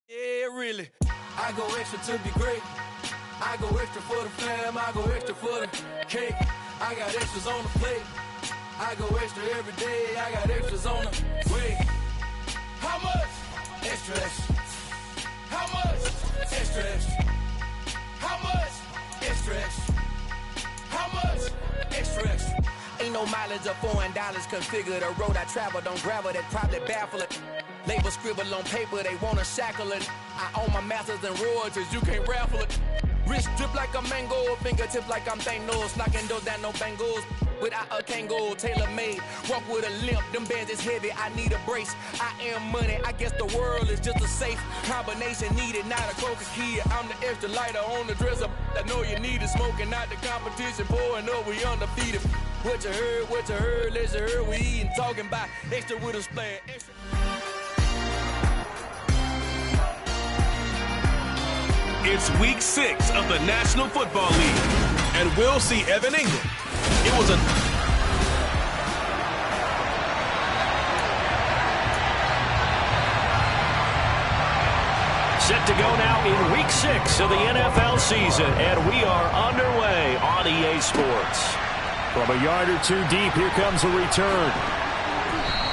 Yeah, really. I go extra to be great. I go extra for the fam. I go extra for the cake. I got extras on the plate. I go extra every day. I got extras on the way. How much? Extra, extra. How much? Extra, extra. How much? Extra, extra. How much? Extra, extra. Ain't no mileage of $4 configure the road I travel. Don't gravel that probably baffle it. Label scribble on paper, they wanna shackle it. I own my masters and royalties, you can't raffle it. Wrist drip like a mango, fingertip like I'm Thanos. Knocking those down, no bangles. Without a Kango, tailor-made. Walk with a limp, them bands is heavy, I need a brace. I am money, I guess the world is just a safe combination needed, not a coca key. I'm the extra lighter on the dresser. I know you need it, smoking out the competition, pouring up, we undefeated. What you heard, let's hear we eating, talking about extra with us playing extra. It's week 6 of the National Football League, and we'll see Evan Ingram. It was a... Set to go now in week 6 of the NFL season, and we are underway on EA Sports. From a yard or two deep, here comes a return.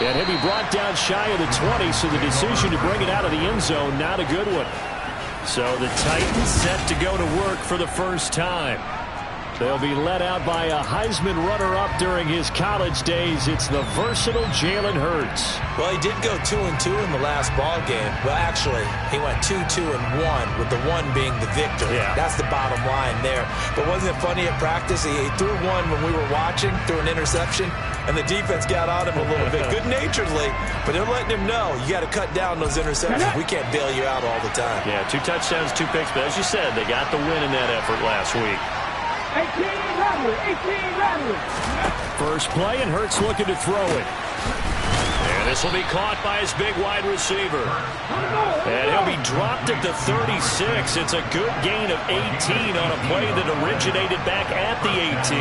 And he'll be brought down shy of the 20, so the decision to bring it out of the end zone, not a good one. So the Titans set to go to work for the first time. They'll be led out by a Heisman runner-up during his college days. It's the versatile Jalen Hurts. Well, he did go 2-2 in the last ball game. Well, actually, he went 2-2-1, with the 1 being the victory. Yeah. That's the bottom line there. But wasn't it funny at practice? He threw one when we were watching, threw an interception, and the defense got on him a little bit, good-naturedly. But they're letting him know, you got to cut down those interceptions. We can't bail you out all the time. Yeah, 2 touchdowns, 2 picks. But as you said, they got the win in that effort last week. 18 Rodley. First play, and Hurts looking to throw it. And this will be caught by his big wide receiver. And he'll be dropped at the 36. It's a good gain of 18 on a play that originated back at the 18.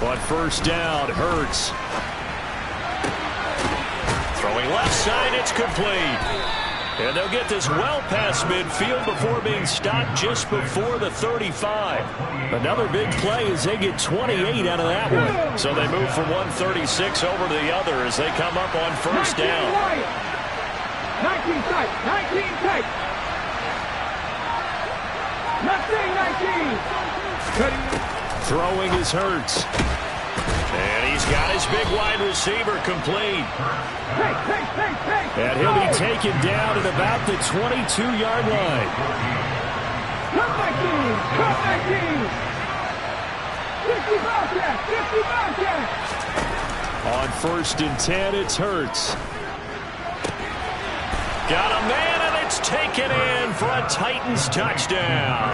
On first down, Hurts. Throwing left side, it's complete. And they'll get this well past midfield before being stopped just before the 35. Another big play as they get 28 out of that one. So they move from 136 over to the other as they come up on first down. 19 tight. Throwing is Hurts. And he's got his big wide receiver complete. And he'll be taken down at about the 22-yard line. Cut 19. 50 Bobcats. On first and 10, it's Hurts. Got a man, and it's taken in for a Titans touchdown.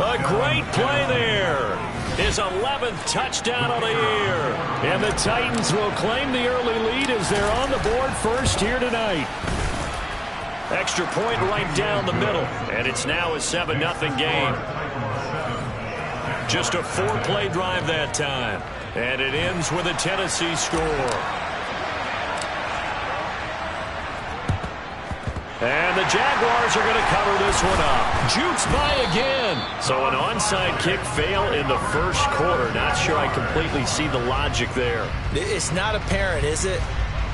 A great play there. His 11th touchdown of the year. And the Titans will claim the early lead as they're on the board first here tonight. Extra point right down the middle. And it's now a 7-0 game. Just a 4-play drive that time. And it ends with a Tennessee score. And the Jaguars are going to cover this one up. Jukes by again. So an onside kick fail in the first quarter. Not sure I completely see the logic there. It's not apparent, is it?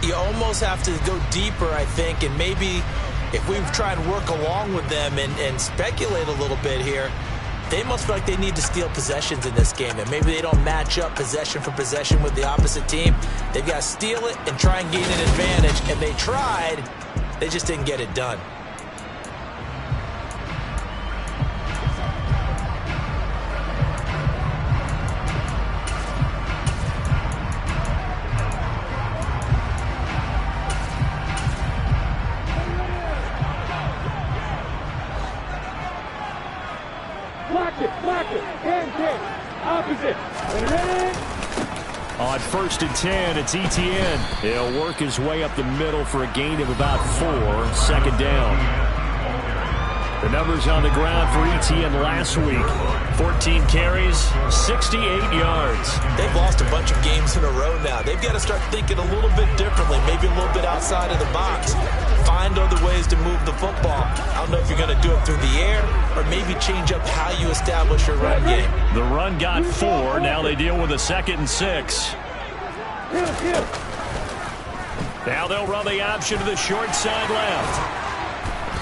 You almost have to go deeper, I think, and maybe if we try and work along with them and speculate a little bit here, they must feel like they need to steal possessions in this game, and maybe they don't match up possession for possession with the opposite team. They've got to steal it and try and gain an advantage, and they tried. They just didn't get it done. Block it, hand kick, opposite. On first and 10, it's Etienne. He'll work his way up the middle for a gain of about 4. Second down. The numbers on the ground for ETN last week. 14 carries, 68 yards. They've lost a bunch of games in a row now. They've got to start thinking a little bit differently, maybe a little bit outside of the box. Find other ways to move the football. I don't know if you're going to do it through the air or maybe change up how you establish your run game. The run got 4. Now they deal with a 2nd and 6. Now they'll run the option to the short side left.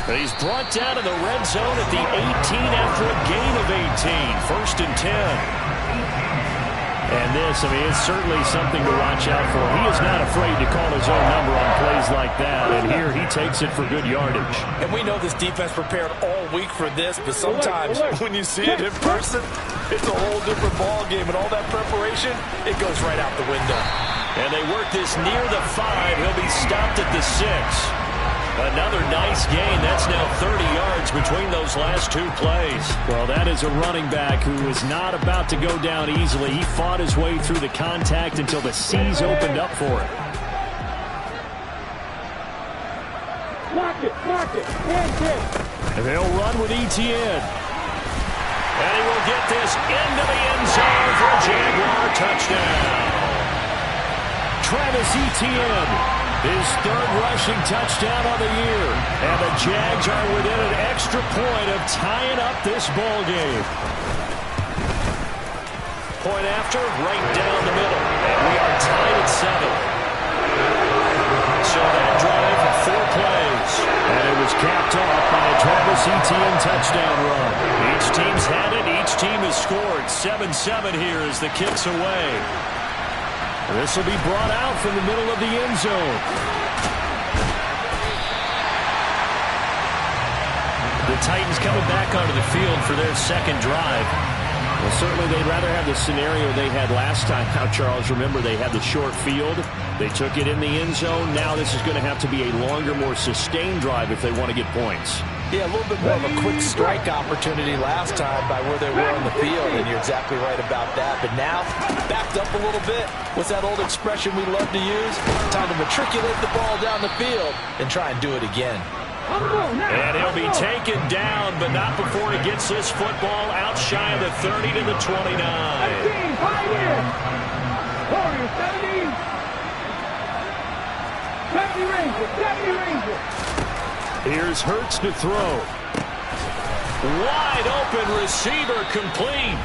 He's brought down in the red zone at the 18 after a gain of 18. 1st and 10. And this, it's certainly something to watch out for. He is not afraid to call his own number on plays like that. And here he takes it for good yardage. And we know this defense prepared all week for this, but sometimes when you see it in person, it's a whole different ball game. And all that preparation, it goes right out the window. And they work this near the 5. He'll be stopped at the 6. Another nice gain. That's now 30 yards between those last 2 plays. Well, that is a running back who is not about to go down easily. He fought his way through the contact until the seas opened up for him. Block it, And they'll run with ETN. And he will get this into the end zone for a Jaguar touchdown. Travis Etienne. His 3rd rushing touchdown of the year. And the Jags are within an extra point of tying up this ball game. Point after, right down the middle. And we are tied at 7. So that drive, 4 plays. And it was capped off by a Travis Etienne touchdown run. Each team's had it. Each team has scored. 7-7 here as the kick's away. This will be brought out from the middle of the end zone. The Titans coming back onto the field for their 2nd drive. Well, certainly they'd rather have the scenario they had last time. Now, Charles, remember, they had the short field. They took it in the end zone. Now this is going to have to be a longer, more sustained drive if they want to get points. Yeah, a little bit more of a quick strike opportunity last time by where they were on the field, and you're exactly right about that. But now, backed up a little bit. What's that old expression we love to use? Time to matriculate the ball down the field and try and do it again. And he'll be taken down, but not before he gets this football out shy of the 30 to the 29. 17, 70 Rangers. Here's Hurts to throw. Wide open receiver complete.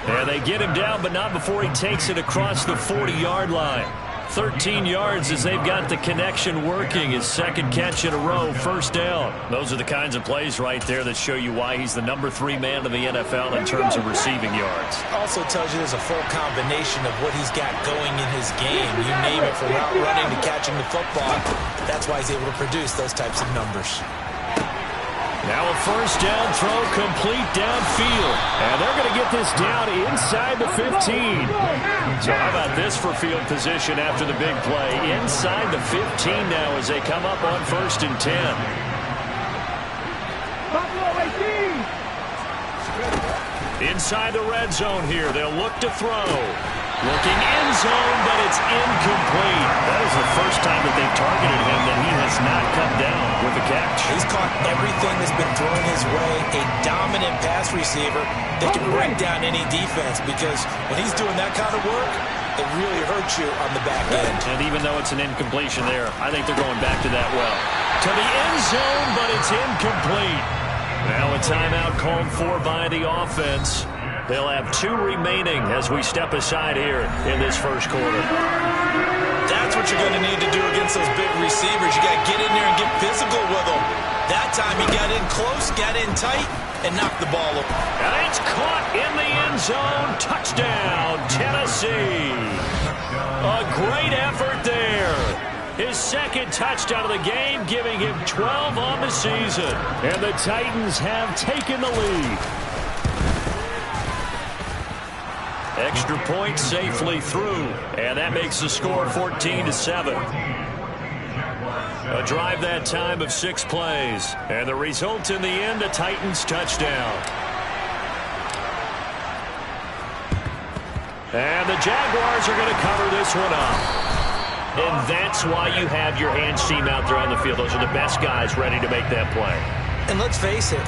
And they get him down, but not before he takes it across the 40-yard line. 13 yards as they've got the connection working. His 2nd catch in a row, 1st down. Those are the kinds of plays right there that show you why he's the number 3 man in the NFL in terms of receiving yards. Also tells you there's a full combination of what he's got going in his game. You name it, from route running to catching the football. That's why he's able to produce those types of numbers. Now a 1st down throw complete downfield. And they're going to get this down inside the 15. So how about this for field position after the big play? Inside the 15 now as they come up on 1st and 10. Inside the red zone here. They'll look to throw. Looking end zone, but it's incomplete. That is the first time that they've targeted him that he has not come down with the catch. He's caught everything that's been thrown his way. A dominant pass receiver that can break down any defense, because when he's doing that kind of work, it really hurts you on the back end. And even though it's an incompletion there, I think they're going back to that well. To the end zone, but it's incomplete. Now a timeout called for by the offense. They'll have 2 remaining as we step aside here in this 1st quarter. That's what you're going to need to do against those big receivers. You got to get in there and get physical with them. That time he got in close, got in tight, and knocked the ball over. And it's caught in the end zone. Touchdown, Tennessee. A great effort there. His 2nd touchdown of the game, giving him 12 on the season. And the Titans have taken the lead. Extra point safely through, and that makes the score 14-7. A drive that time of 6 plays, and the result in the end, a Titans touchdown. And the Jaguars are going to cover this one up. And that's why you have your hands team out there on the field. Those are the best guys ready to make that play. And let's face it,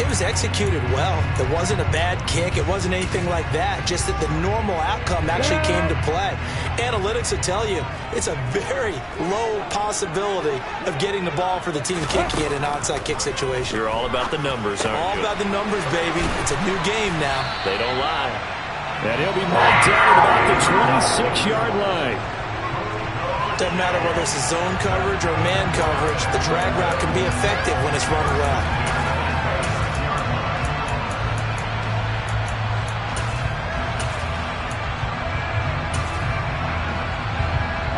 It was executed well. It wasn't a bad kick. It wasn't anything like that. Just that the normal outcome actually came to play. Analytics will tell you it's a very low possibility of getting the ball for the team kicking it in an onside kick situation. You're all about the numbers, aren't you? All about the numbers, baby. It's a new game now. They don't lie. And he'll be marked down at about the 26-yard line. Doesn't matter whether it's a zone coverage or man coverage, the drag route can be effective when it's run well.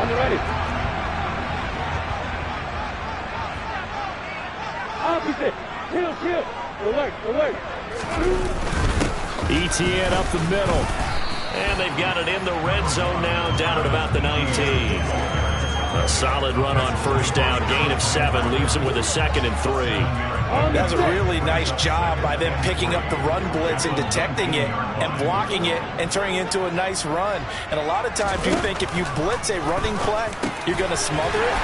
On the ready. Opposite. Kill. Alert. ETN up the middle. And they've got it in the red zone now, down at about the 19. A solid run on first down. Gain of 7 leaves them with a 2nd and 3. That's a really nice job by them picking up the run blitz and detecting it and blocking it and turning it into a nice run. And a lot of times you think if you blitz a running play, you're going to smother it.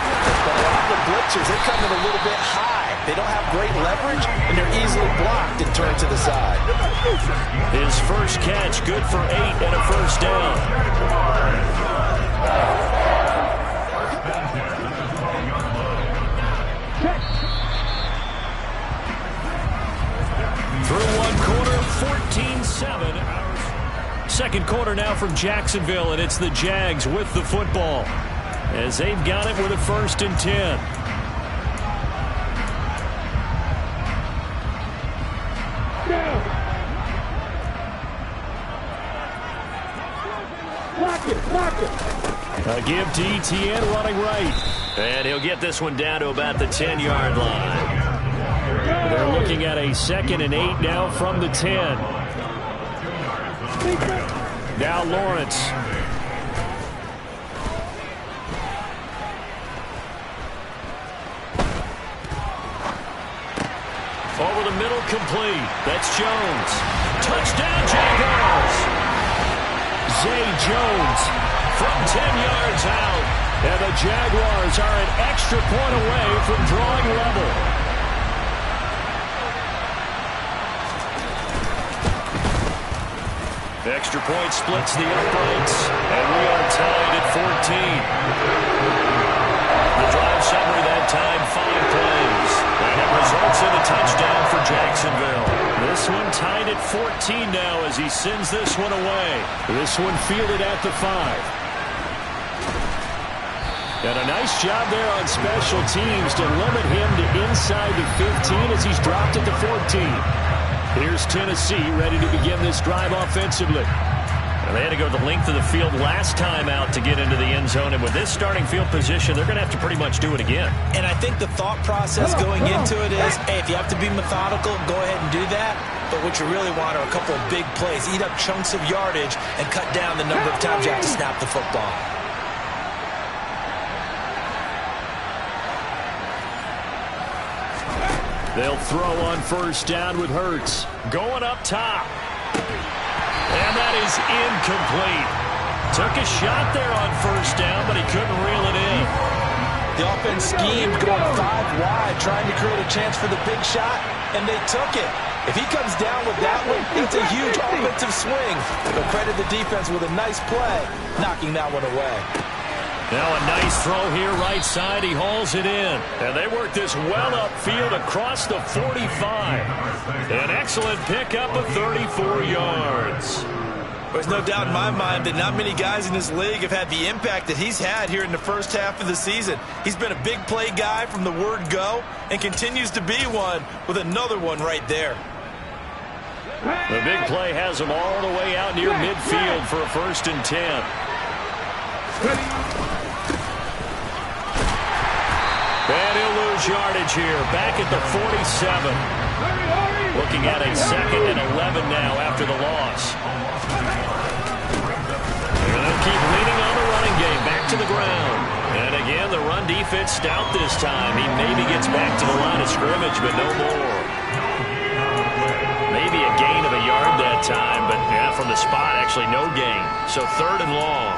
But a lot of the blitzers, they come in a little bit high. They don't have great leverage, and they're easily blocked and turned to the side. His first catch, good for 8 and a first down. Through one quarter, 14-7. Second quarter now from Jacksonville, and it's the Jags with the football as they've got it with a 1st and 10. Lock it. A give to ETN running right. And he'll get this one down to about the 10-yard line. They're looking at a 2nd and 8 now from the 10. Now Lawrence. Over the middle, complete. That's Jones. Touchdown, Jaguars. Zay Jones from 10 yards out. And the Jaguars are an extra point away from drawing level. Extra point splits the uprights, and we are tied at 14. The drive summary that time, 5 plays, and it results in a touchdown for Jacksonville. This one tied at 14 now as he sends this one away. This one fielded at the 5. And a nice job there on special teams to limit him to inside the 15 as he's dropped it to 14. Here's Tennessee ready to begin this drive offensively. And they had to go the length of the field last time out to get into the end zone. And with this starting field position, they're going to have to pretty much do it again. And I think the thought process going into it is, hey, if you have to be methodical, go ahead and do that. But what you really want are a couple of big plays. Eat up chunks of yardage and cut down the number of times you have to snap the football. They'll throw on first down with Hurts. Going up top. And that is incomplete. Took a shot there on first down, but he couldn't reel it in. The offense schemed going 5 wide, trying to create a chance for the big shot, and they took it. If he comes down with that one, it's a huge offensive swing. But credit the defense with a nice play, knocking that one away. Now a nice throw here right side. He hauls it in. And they work this well upfield across the 45. An excellent pickup of 34 yards. There's no doubt in my mind that not many guys in this league have had the impact that he's had here in the first half of the season. He's been a big play guy from the word go and continues to be one with another one right there. The big play has him all the way out near midfield for a 1st and 10. And he'll lose yardage here, back at the 47. Looking at a 2nd and 11 now after the loss. And they'll keep leaning on the running game, back to the ground. And again, the run defense stout this time. He maybe gets back to the line of scrimmage, but no more. Maybe a gain of a yard that time, but yeah, from the spot, actually no gain. So 3rd and long.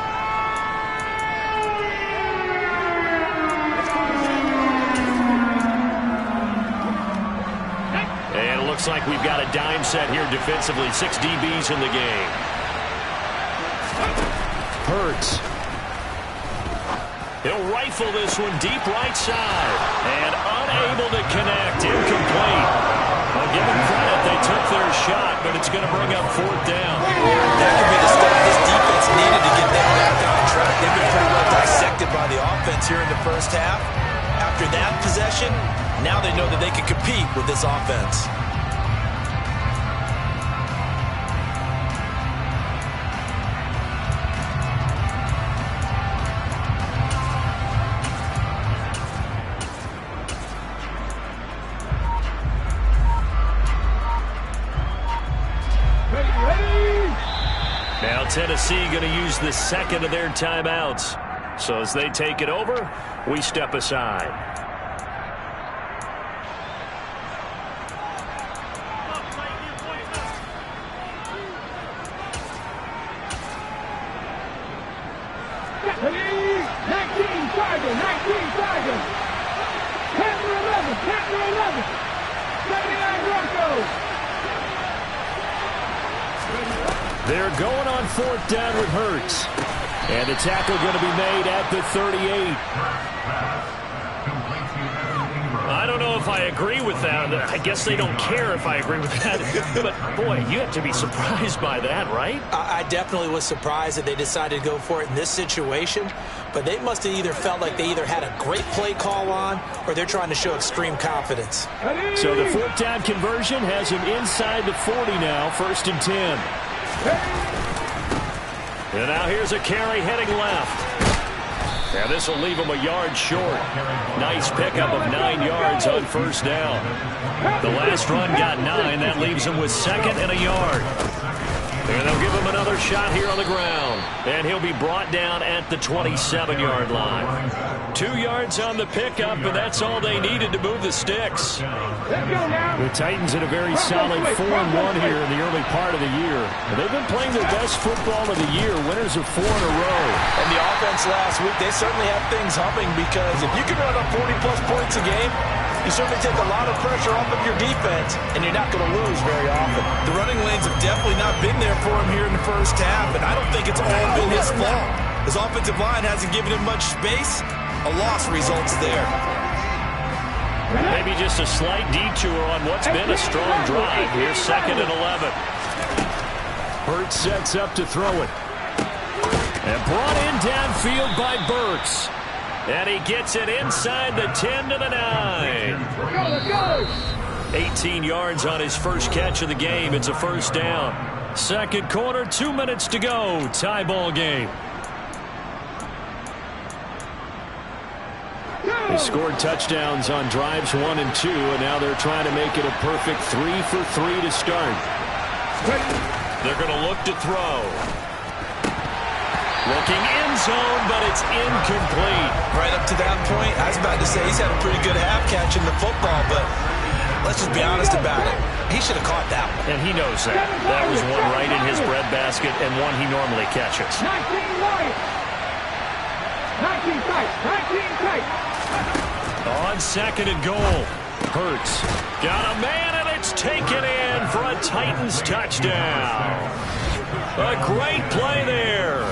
looks like we've got a dime set here defensively. 6 DBs in the game. Hurts. He'll rifle this one deep right side. And unable to connect. Incomplete. I'll give them credit. They took their shot, but it's going to bring up 4th down. That could be the start this defense needed to get them back on track. They've been pretty well dissected by the offense here in the first half. After that possession, now they know that they can compete with this offense. Now Tennessee going to use the second of their timeouts. So as they take it over, we step aside. They're going on 4th down with Hurts. And the tackle going to be made at the 38. I don't know if I agree with that. I guess they don't care if I agree with that. But, boy, you have to be surprised by that, right? I definitely was surprised that they decided to go for it in this situation. But they must have either felt like they either had a great play call on or they're trying to show extreme confidence. So the 4th down conversion has him inside the 40 now, 1st and 10. And now here's a carry heading left. Now this will leave him a yard short. Nice pickup of 9 yards on 1st down. The last run got 9. That leaves him with 2nd and a yard. And they'll give him another shot here on the ground. And he'll be brought down at the 27-yard line. 2 yards on the pickup, and that's all they needed to move the sticks. The Titans in a very solid 4-1 here in the early part of the year. They've been playing their best football of the year, winners of 4 in a row. And the offense last week, they certainly have things humming because if you can run up 40-plus points a game, you certainly take a lot of pressure off of your defense, and you're not going to lose very often. The running lanes have definitely not been there for him here in the first half, and I don't think it's all been his fault. His offensive line hasn't given him much space. A loss results there. Maybe just a slight detour on what's been a strong drive. Here's 2nd and 11. Hurts sets up to throw it. And brought in downfield by Burks. And he gets it inside the 10 to the 9. 18 yards on his first catch of the game. It's a 1st down. 2nd quarter, 2 minutes to go. Tie ball game. They scored touchdowns on drives 1 and 2, and now they're trying to make it a perfect 3 for 3 to start. They're going to look to throw. Looking end zone, but it's incomplete. Right up to that point, I was about to say he's had a pretty good half catching the football, but let's just be honest about it. He should have caught that one. And he knows that. That was one right in his breadbasket and one he normally catches. 19 tight. On 2nd and goal, Hurts got a man, and it's taken in for a Titans touchdown. A great play there.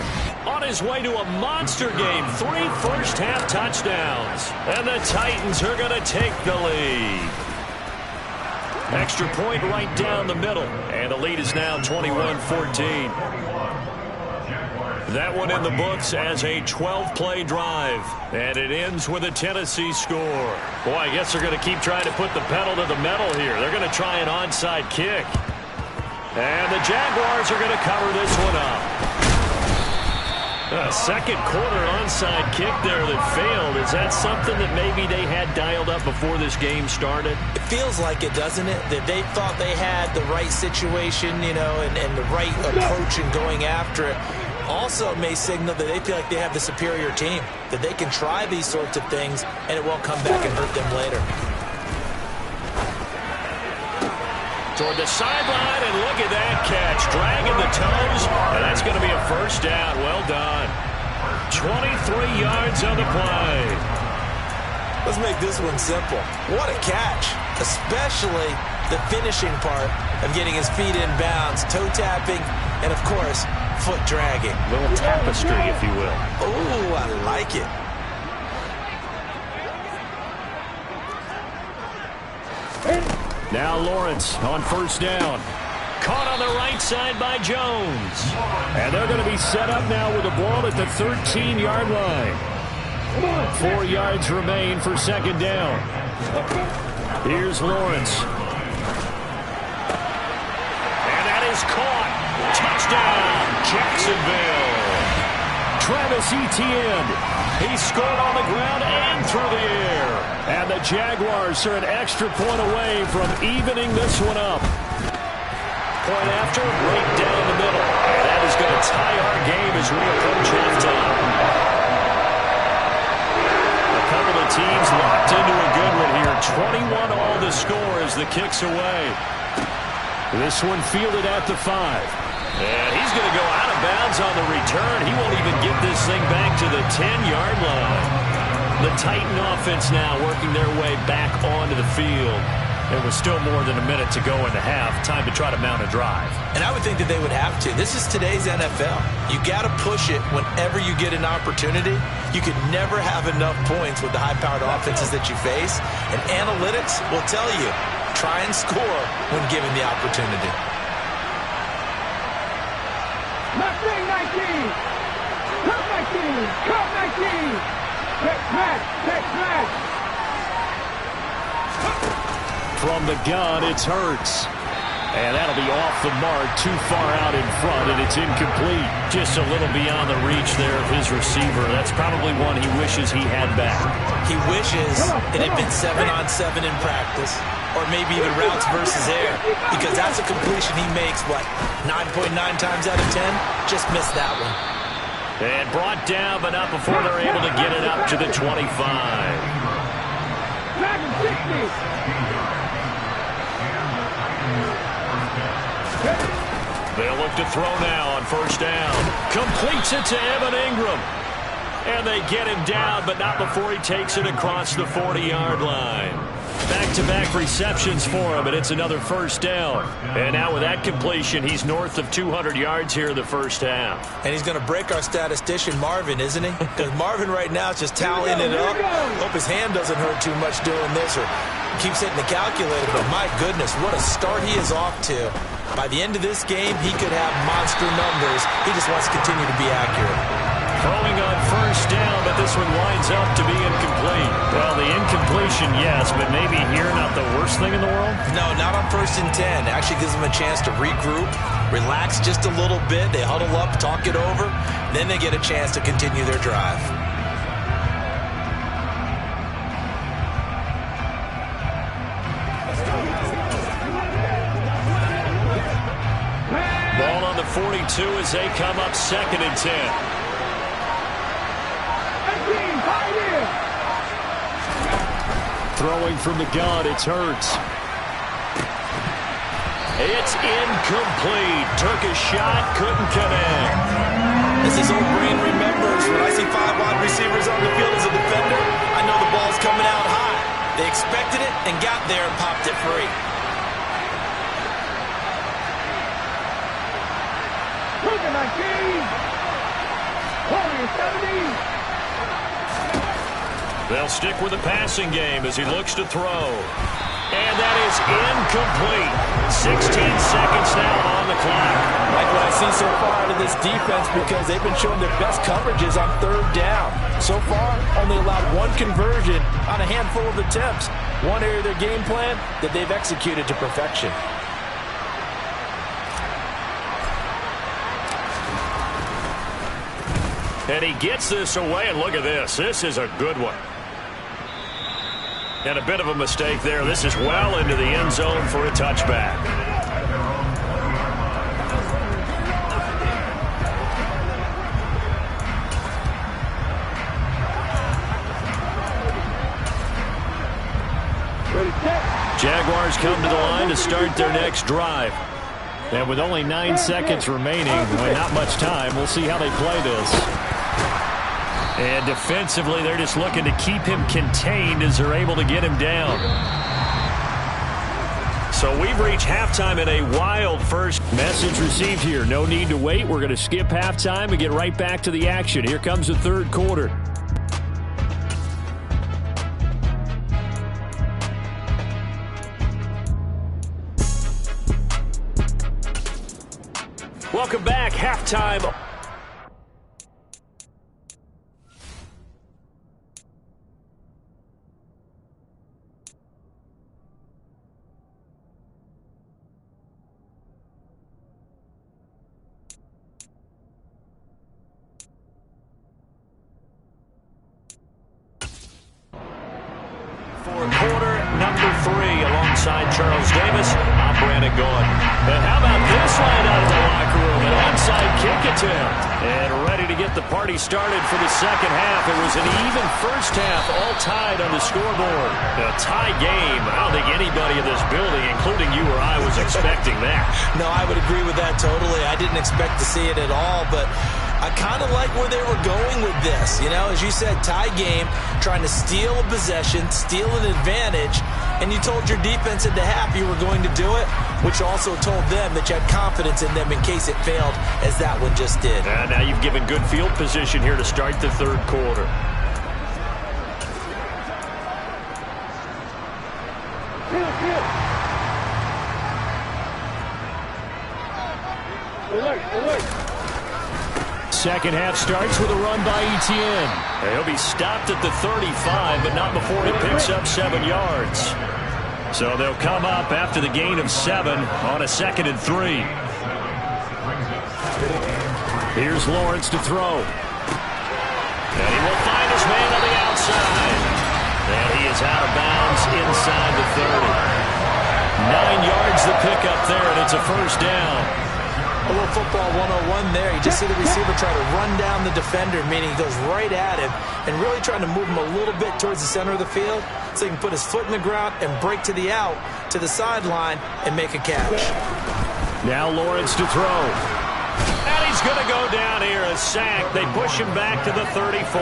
On his way to a monster game, 3 first-half touchdowns. And the Titans are going to take the lead. Extra point right down the middle. And the lead is now 21-14. That one in the books as a 12-play drive. And it ends with a Tennessee score. Boy, I guess they're going to keep trying to put the pedal to the metal here. They're going to try an onside kick. And the Jaguars are going to cover this one up. A 2nd quarter onside kick there that failed. Is that something that maybe they had dialed up before this game started? It feels like it, doesn't it? That they thought they had the right situation, you know, and the right approach in going after it. Also, it may signal that they feel like they have the superior team, that they can try these sorts of things, and it won't come back and hurt them later. Toward the sideline, and look at that catch. Dragging the toes, and that's going to be a 1st down. Well done. 23 yards on the play. Let's make this one simple. What a catch, especially the finishing part of getting his feet in bounds, toe tapping, and of course, foot dragging. A little tapestry, if you will. Ooh, I like it. Now Lawrence on first down. Caught on the right side by Jones. And they're going to be set up now with the ball at the 13-yard line. 4 yards remain for second down. Here's Lawrence. And that is caught. Touchdown, Jacksonville. Travis Etienne. He scored on the ground and through the air. And the Jaguars are an extra point away from evening this one up. Point after, right down the middle. And that is going to tie our game as we approach halftime. A couple of teams locked into a good one here. 21 all the score as the kick's away. This one fielded at the 5. And he's going to go out of bounds on the return. He won't even get this thing back to the 10-yard line. The Titan offense now working their way back onto the field. There was still more than a minute to go in the half. Time to try to mount a drive. And I would think that they would have to. This is today's NFL. You got to push it whenever you get an opportunity. You could never have enough points with the high-powered offenses that you face. And analytics will tell you, try and score when given the opportunity. Mustang 19! Cup 19! Cup 19! Take smash! Take smash! From the gun, it's Hurts. And that'll be off the mark, too far out in front, and it's incomplete. Just a little beyond the reach there of his receiver. That's probably one he wishes he had back. He wishes it had been 7-on-7 in practice, or maybe even routes versus air, because that's a completion he makes, what, 9.9 times out of 10? Just missed that one. And brought down, but not before they're able to get it up to the 25. Dragon 60! They'll look to throw now on first down. Completes it to Evan Ingram. And they get him down, but not before he takes it across the 40-yard line. Back-to-back receptions for him, and it's another first down. And now with that completion, he's north of 200 yards here in the first half. And he's going to break our statistician, Marvin, isn't he? Because Marvin right now is just tallying it up. Hope his hand doesn't hurt too much doing this, or keeps hitting the calculator. But my goodness, what a start he is off to. By the end of this game, he could have monster numbers. He just wants to continue to be accurate. Throwing on first down, but this one winds up to be incomplete. Well, the incompletion, yes, but maybe here not the worst thing in the world? No, not on 1st and 10. Actually gives them a chance to regroup, relax just a little bit. They huddle up, talk it over. Then they get a chance to continue their drive. Ball on the 42 as they come up 2nd and 10. Throwing from the gun, it's Hurts. It's incomplete. Took a shot, couldn't connect. As his old brain remembers, when I see 5 wide receivers on the field as a defender, I know the ball's coming out high. They expected it and got there and popped it free. Cougar 19! Warrior 70! They'll stick with the passing game as he looks to throw. And that is incomplete. 16 seconds now on the clock. Like what I see so far out of this defense, because they've been showing their best coverages on 3rd down. So far, only allowed 1 conversion on a handful of attempts. One area of their game plan that they've executed to perfection. And he gets this away, and look at this. This is a good one. And a bit of a mistake there. This is well into the end zone for a touchback. Jaguars come to the line to start their next drive. And with only 9 seconds remaining, not much time, we'll see how they play this. And defensively, they're just looking to keep him contained as they're able to get him down. So we've reached halftime in a wild first. Message received here. No need to wait. We're going to skip halftime and get right back to the action. Here comes the third quarter. Welcome back. Halftime. Quarter number 3 alongside Charles Davis. I'm Brandon Gaudin. And how about this line out of the locker room? An onside kick attempt. And ready to get the party started for the second half. It was an even first half, all tied on the scoreboard. A tie game. I don't think anybody in this building, including you or I, was expecting that. No, I would agree with that totally. I didn't expect to see it at all, but I kind of like where they were going with this. You know, as you said, tie game, trying to steal a possession, steal an advantage, and you told your defense at the half you were going to do it, which also told them that you had confidence in them in case it failed, as that one just did. And now you've given good field position here to start the third quarter. Second half starts with a run by Etienne. He'll be stopped at the 35, but not before he picks up 7 yards. So they'll come up after the gain of 7 on a 2nd and 3. Here's Lawrence to throw. And he will find his man on the outside. And he is out of bounds inside the 30. 9 yards the pickup there, and it's a first down. A little football 101 there. You just see the receiver try to run down the defender, meaning he goes right at him and really trying to move him a little bit towards the center of the field so he can put his foot in the ground and break to the out, to the sideline, and make a catch. Now Lawrence to throw. And he's going to go down here, a sack. They push him back to the 34.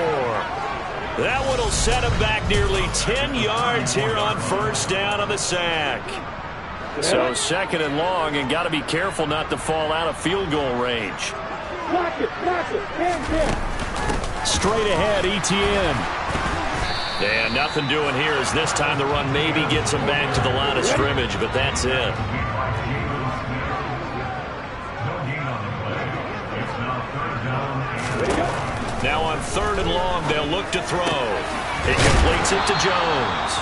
That one will set him back nearly 10 yards here on first down on the sack. So 2nd and long, and got to be careful not to fall out of field goal range. Block it, hands in. Straight ahead, Etienne. And nothing doing here as this time the run maybe gets him back to the line of scrimmage, but that's it. Now on 3rd and long, they'll look to throw. He completes it to Jones.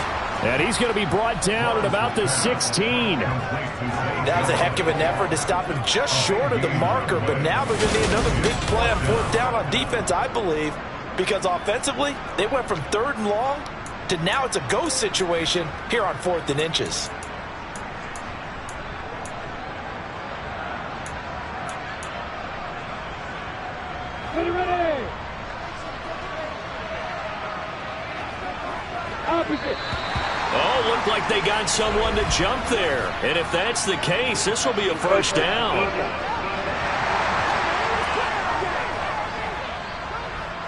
And he's going to be brought down at about the 16. That was a heck of an effort to stop him just short of the marker, but now they're going to need another big play on 4th down on defense, I believe, because offensively, they went from 3rd and long to now it's a go situation here on 4th and inches. Ready. Opposite. Oh, looked like they got someone to jump there. And if that's the case, this will be a first down.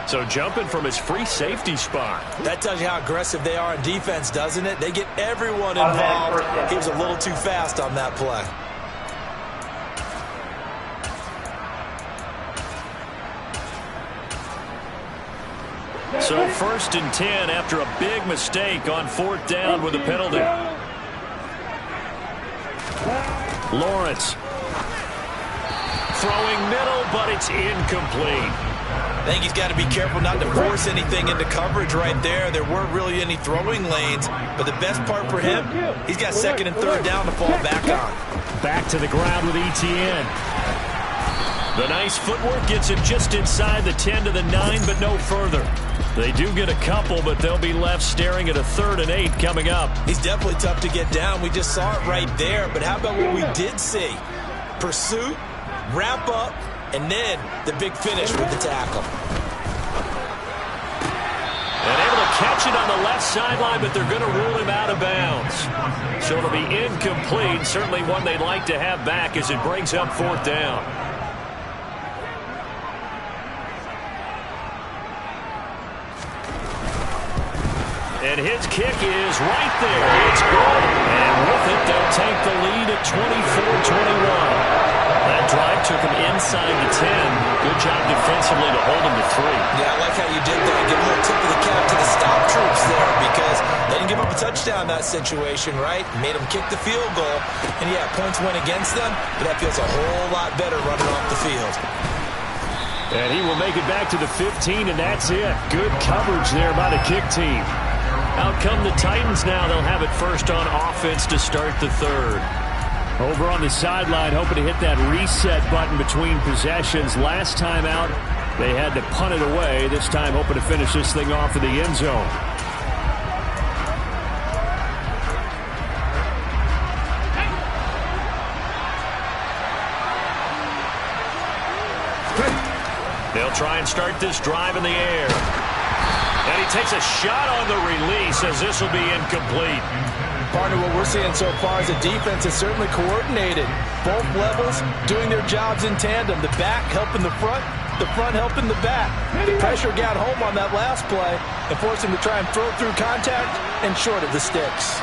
So jumping from his free safety spot. That tells you how aggressive they are on defense, doesn't it? They get everyone involved. He was a little too fast on that play. So 1st and 10 after a big mistake on 4th down with a penalty. Lawrence. Throwing middle, but it's incomplete. I think he's got to be careful not to force anything into coverage right there. There weren't really any throwing lanes, but the best part for him, he's got 2nd and 3rd down to fall back on. Back to the ground with Etienne. The nice footwork gets him just inside the 10 to the 9, but no further. They do get a couple, but they'll be left staring at a 3rd and 8 coming up. He's definitely tough to get down. We just saw it right there, but how about what we did see? Pursuit, wrap up, and then the big finish with the tackle. And able to catch it on the left sideline, but they're going to rule him out of bounds. So it'll be incomplete. Certainly one they'd like to have back as it brings up 4th down. And his kick is right there. It's good. And with it, they'll take the lead at 24-21. That drive took him inside the 10. Good job defensively to hold him to 3. Yeah, I like how you did that. Give a little tip of the cap to the stop troops there because they didn't give up a touchdown in that situation, right? Made them kick the field goal. And, yeah, points went against them, but that feels a whole lot better running off the field. And he will make it back to the 15, and that's it. Good coverage there by the kick team. Out come the Titans now. They'll have it first on offense to start the third. Over on the sideline, hoping to hit that reset button between possessions. Last time out, they had to punt it away. This time, hoping to finish this thing off in the end zone. They'll try and start this drive in the air. And he takes a shot on the release as this will be incomplete. Partner, what we're seeing so far is the defense is certainly coordinated. Both levels doing their jobs in tandem. The back helping the front helping the back. The pressure got home on that last play and forced him to try and throw through contact and short of the sticks.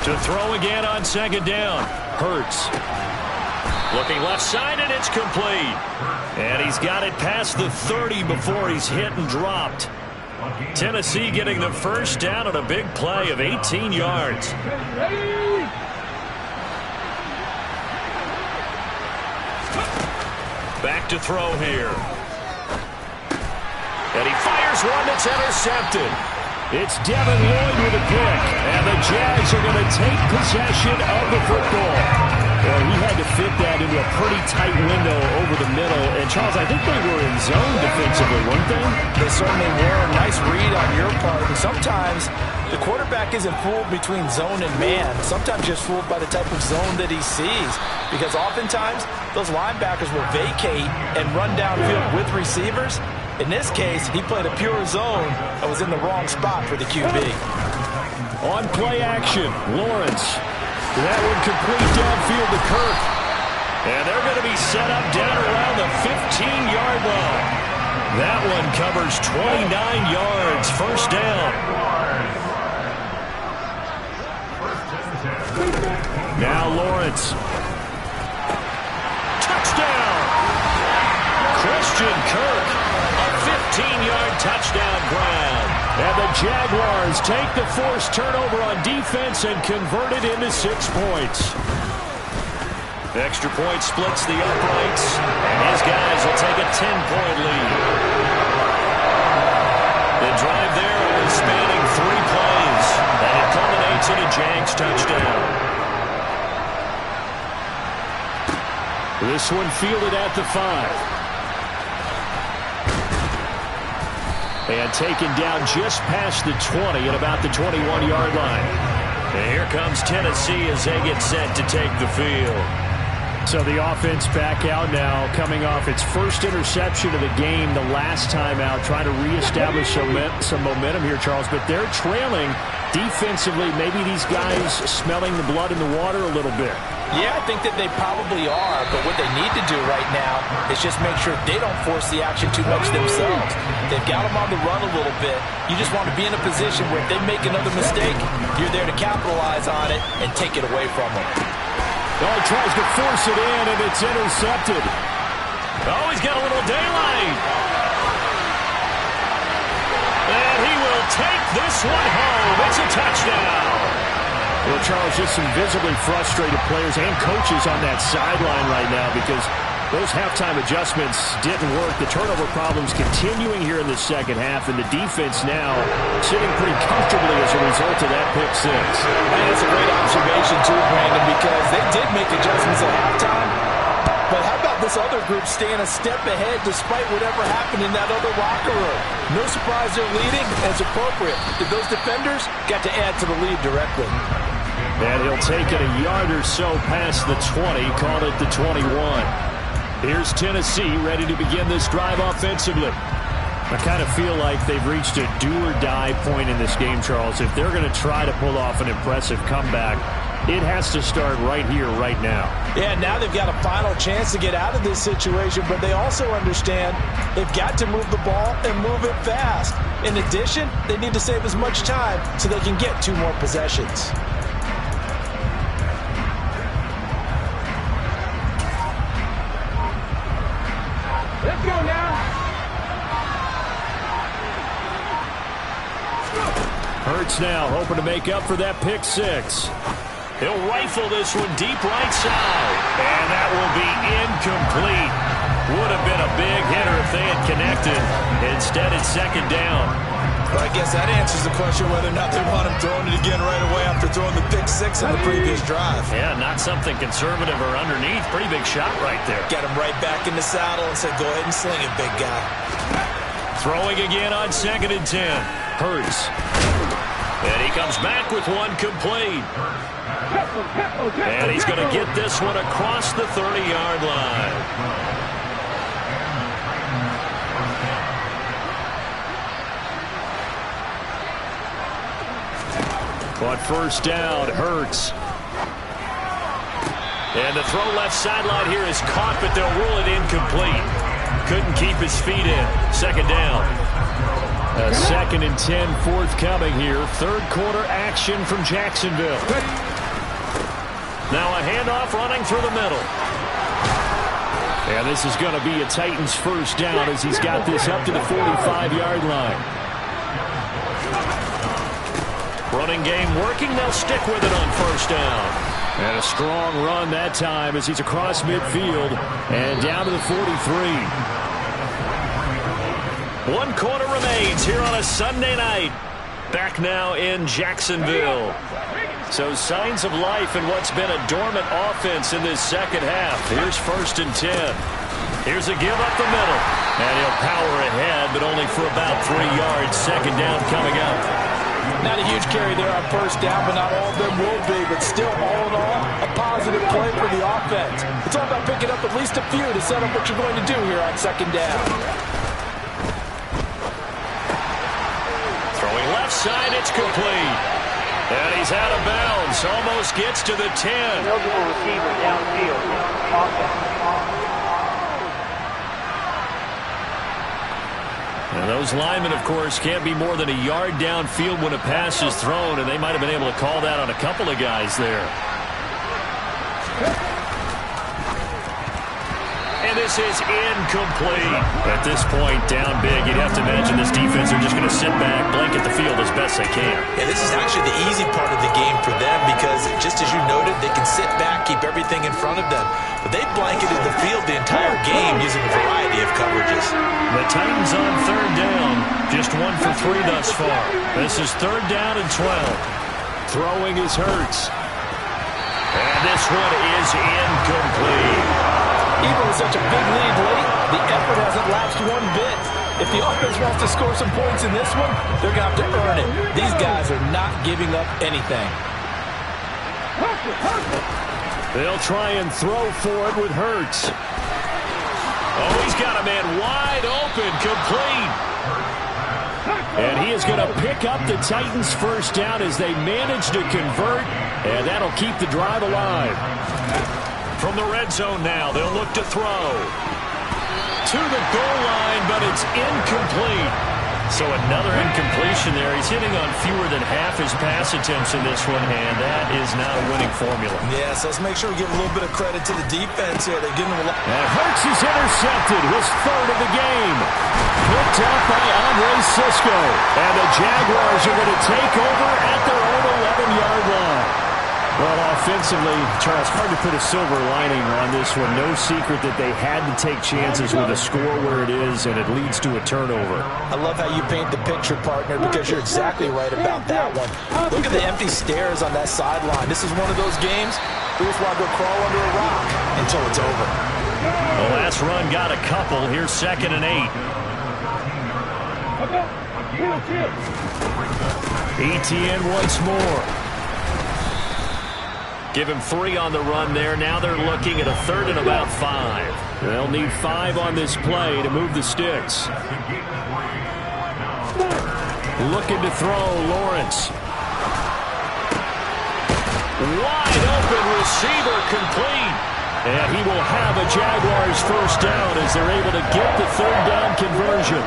To throw again on second down. Hurts. Looking left side, and it's complete. And he's got it past the 30 before he's hit and dropped. Tennessee getting the first down on a big play of 18 yards. Back to throw here. And he fires one that's intercepted. It's Devin Lloyd with a pick. And the Jags are going to take possession of the football. Well, he had to fit that into a pretty tight window over the middle. And, Charles, I think they were in zone defensively, weren't they? They certainly were. Nice read on your part. And sometimes the quarterback isn't fooled between zone and man. Sometimes just fooled by the type of zone that he sees. Because oftentimes those linebackers will vacate and run downfield with receivers. In this case, he played a pure zone and was in the wrong spot for the QB. On play action, Lawrence. That one complete downfield to Kirk. And they're going to be set up down around the 15-yard line. That one covers 29 yards. First down. Now Lawrence. Touchdown. Christian Kirk. A 15-yard touchdown grab. And the Jaguars take the forced turnover on defense and convert it into 6 points. The extra point splits the uprights, and his guys will take a 10-point lead. The drive there only spanning 3 plays, and it culminates in a Jags touchdown. This one fielded at the 5. And taken down just past the 20 at about the 21-yard line. And here comes Tennessee as they get set to take the field. So the offense back out now, coming off its first interception of the game the last time out, trying to reestablish some momentum here, Charles. But they're trailing defensively. Maybe these guys smelling the blood in the water a little bit. Yeah, I think that they probably are, but what they need to do right now is just make sure they don't force the action too much themselves. They've got them on the run a little bit. You just want to be in a position where if they make another mistake, you're there to capitalize on it and take it away from them. Oh, he tries to force it in, and it's intercepted. Oh, he's got a little daylight. And he will take this one home. It's a touchdown. Well, Charles, just some visibly frustrated players and coaches on that sideline right now because those halftime adjustments didn't work. The turnover problems continuing here in the second half, and the defense now sitting pretty comfortably as a result of that pick 6. I think it's a great observation, too, Brandon, because they did make adjustments at halftime. But how about this other group staying a step ahead despite whatever happened in that other locker room? No surprise they're leading, and it's appropriate that those defenders got to add to the lead directly. And he'll take it a yard or so past the 20, call it the 21. Here's Tennessee ready to begin this drive offensively. I kind of feel like they've reached a do-or-die point in this game, Charles. If they're going to try to pull off an impressive comeback, It has to start right here, right now. Yeah, now they've got a final chance to get out of this situation, but they also understand they've got to move the ball and move it fast. In addition, they need to save as much time so they can get 2 more possessions. Let's go now. Hurts now hoping to make up for that pick 6. He'll rifle this one deep right side. And that will be incomplete. Would have been a big hitter if they had connected. Instead, it's second down. Well, I guess that answers the question whether or not they want him throwing it again right away after throwing the pick 6 on the previous drive. Yeah, not something conservative or underneath. Pretty big shot right there. Get him right back in the saddle and said, go ahead and sling it, big guy. Throwing again on 2nd and 10. Hurts. And he comes back with one complete. And he's going to get this one across the 30-yard line. But first down, Hurts. And the throw left sideline here is caught, but they'll rule it incomplete. Couldn't keep his feet in. Second down. A 2nd and 10 forthcoming here. Third quarter action from Jacksonville. Now a handoff running through the middle. And this is going to be a Titans first down as he's got this up to the 45-yard line. Running game working. They'll stick with it on first down. And a strong run that time as he's across midfield and down to the 43. 1 quarter remains here on a Sunday night. Back now in Jacksonville. So signs of life in what's been a dormant offense in this second half. Here's 1st and 10. Here's a give up the middle. And he'll power ahead, but only for about 3 yards. Second down coming up. Not a huge carry there on first down, but not all of them will be. But still, all in all, a positive play for the offense. It's all about picking up at least a few to set up what you're going to do here on second down. Throwing left side, it's complete. And he's out of bounds. Almost gets to the 10. Eligible receiver downfield. And those linemen, of course, can't be more than a yard downfield when a pass is thrown, and they might have been able to call that on a couple of guys there. And this is incomplete. At this point, down big, you'd have to imagine this defense are just going to sit back, blanket the field as best they can. Yeah, this is actually the easy part of the game for them because, just as you noted, they can sit back, keep everything in front of them. But they blanketed the field the entire game using a variety of coverages. The Titans on third down, just 1 for 3 thus far. This is 3rd down and 12. Throwing is Hurts. And this one is incomplete. Even with such a big lead late, the effort hasn't lapsed one bit. If the offense wants to score some points in this one, they're going to have to earn it. These guys are not giving up anything. They'll try and throw for it with Hurts. Oh, he's got a man wide open, complete. And he is going to pick up the Titans' first down as they manage to convert, and that'll keep the drive alive. From the red zone now, they'll look to throw. To the goal line, but it's incomplete. So another incompletion there. He's hitting on fewer than half his pass attempts in this one, and that is not a winning formula. Yeah, so let's make sure we give a little bit of credit to the defense here. They're giving him a lot. And Hurts is intercepted, his 3rd of the game. Picked up by Andre Sisco. And the Jaguars are going to take over at their own 11-yard line. Well, offensively, Charles, hard to put a silver lining on this one. No secret that they had to take chances with a score where it is, and it leads to a turnover. I love how you paint the picture, partner, because you're exactly right about that one. Look at the empty stairs on that sideline. This is one of those games we just want to go crawl under a rock until it's over. The last run got a couple. Here's 2nd and 8. ETN once more. Give him 3 on the run there. Now they're looking at a 3rd and about 5. They'll need 5 on this play to move the sticks. Looking to throw, Lawrence. Wide open receiver complete. And he will have a Jaguars first down as they're able to get the third down conversion.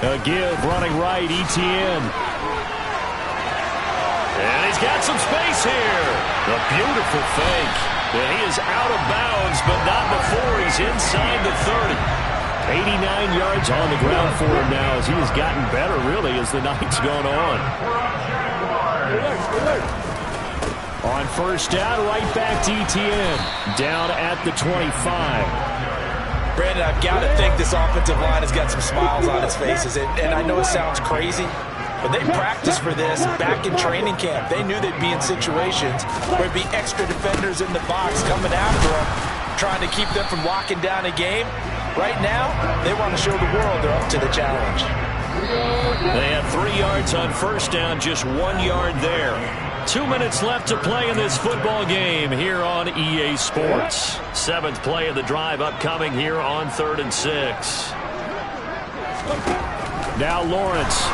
A give running right, Etienne. And he's got some space here. A beautiful fake. And he is out of bounds, but not before he's inside the 30. 89 yards on the ground for him now as he has gotten better, really, as the night's gone on. On first down, right back to Etienne. Down at the 25. Brandon, I've got to think this offensive line has got some smiles on its faces. And I know it sounds crazy, but they practiced for this back in training camp. They knew they'd be in situations where there'd be extra defenders in the box coming after them, trying to keep them from locking down a game. Right now, they want to show the world they're up to the challenge. They had 3 yards on first down, just 1 yard there. 2 minutes left to play in this football game here on EA Sports. 7th play of the drive upcoming here on 3rd and 6. Now Lawrence.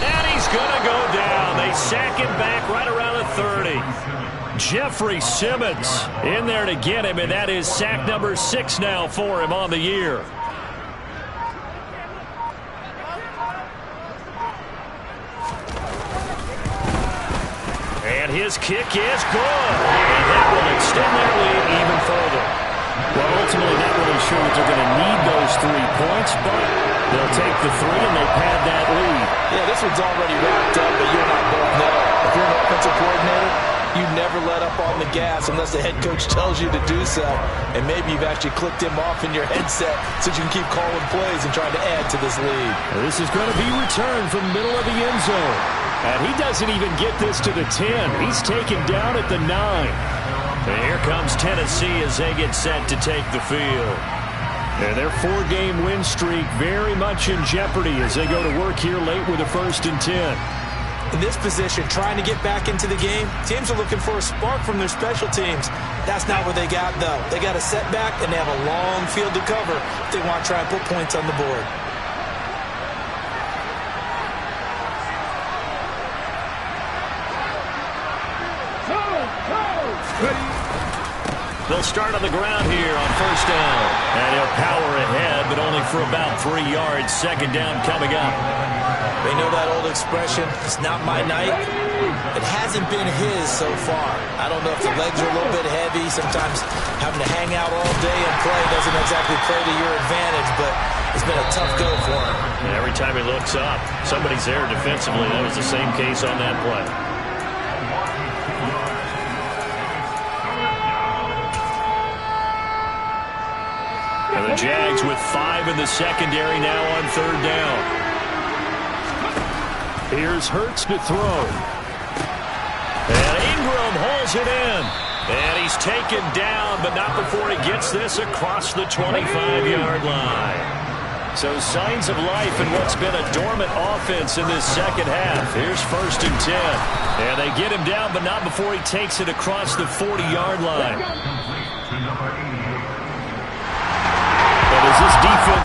And he's going to go down. They sack him back right around the 30. Jeffrey Simmons in there to get him, and that is sack number 6 now for him on the year. And his kick is good. And that will extend their lead even further. Well, ultimately, not really sure that they're going to need those 3 points, but they'll take the 3 and they pad that lead. Yeah, this one's already wrapped up, but you and I both know if you're an offensive coordinator, you never let up on the gas unless the head coach tells you to do so. And maybe you've actually clicked him off in your headset so you can keep calling plays and trying to add to this lead. This is going to be returned from the middle of the end zone. And he doesn't even get this to the 10. He's taken down at the 9. And here comes Tennessee as they get set to take the field. And their 4-game win streak very much in jeopardy as they go to work here late with a 1st and 10. In this position, trying to get back into the game, teams are looking for a spark from their special teams. That's not what they got, though. They got a setback, and they have a long field to cover if they want to try and put points on the board. They'll start on the ground here on first down. And he'll power ahead, but only for about 3 yards. 2nd down coming up. They know that old expression, it's not my night. It hasn't been his so far. I don't know if the legs are a little bit heavy. Sometimes having to hang out all day and play doesn't exactly play to your advantage, but it's been a tough go for him. And every time he looks up, somebody's there defensively. That was the same case on that play. And the Jags with 5 in the secondary now on 3rd down. Here's Hurts to throw. And Ingram holds it in. And he's taken down, but not before he gets this across the 25-yard line. So signs of life in what's been a dormant offense in this second half. Here's 1st and 10. And they get him down, but not before he takes it across the 40-yard line. But as this defense